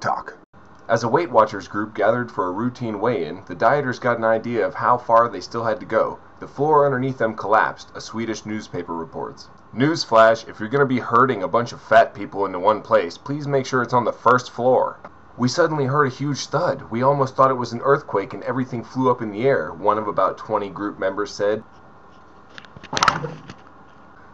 Truck Talk. As a Weight Watchers group gathered for a routine weigh-in, the dieters got an idea of how far they still had to go. The floor underneath them collapsed, a Swedish newspaper reports. Newsflash, if you're going to be herding a bunch of fat people into one place, please make sure it's on the first floor. We suddenly heard a huge thud. We almost thought it was an earthquake and everything flew up in the air, one of about 20 group members said.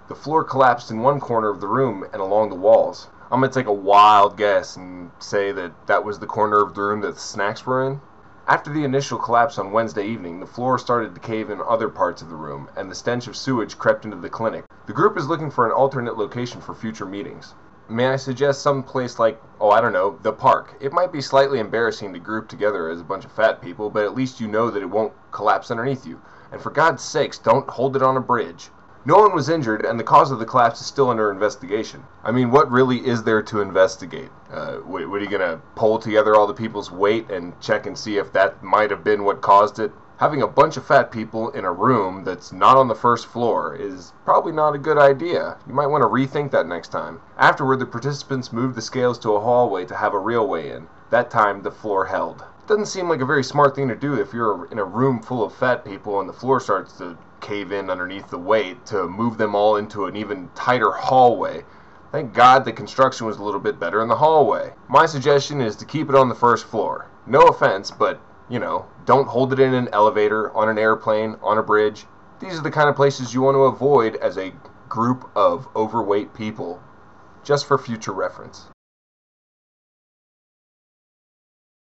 The floor collapsed in one corner of the room and along the walls. I'm going to take a wild guess and say that was the corner of the room that the snacks were in. After the initial collapse on Wednesday evening, the floor started to cave in other parts of the room, and the stench of sewage crept into the clinic. The group is looking for an alternate location for future meetings. May I suggest some place like, the park? It might be slightly embarrassing to group together as a bunch of fat people, but at least you know that it won't collapse underneath you. And for God's sakes, don't hold it on a bridge. No one was injured, and the cause of the collapse is still under investigation. I mean, what really is there to investigate? What are you going to pull together all the people's weight and check and see if that might have been what caused it? Having a bunch of fat people in a room that's not on the first floor is probably not a good idea. You might want to rethink that next time. Afterward, the participants moved the scales to a hallway to have a real weigh-in. That time, the floor held. It doesn't seem like a very smart thing to do if you're in a room full of fat people and the floor starts to cave in underneath the weight to move them all into an even tighter hallway. Thank God the construction was a little bit better in the hallway. My suggestion is to keep it on the first floor. No offense, but, don't hold it in an elevator, on an airplane, on a bridge. These are the kind of places you want to avoid as a group of overweight people, just for future reference.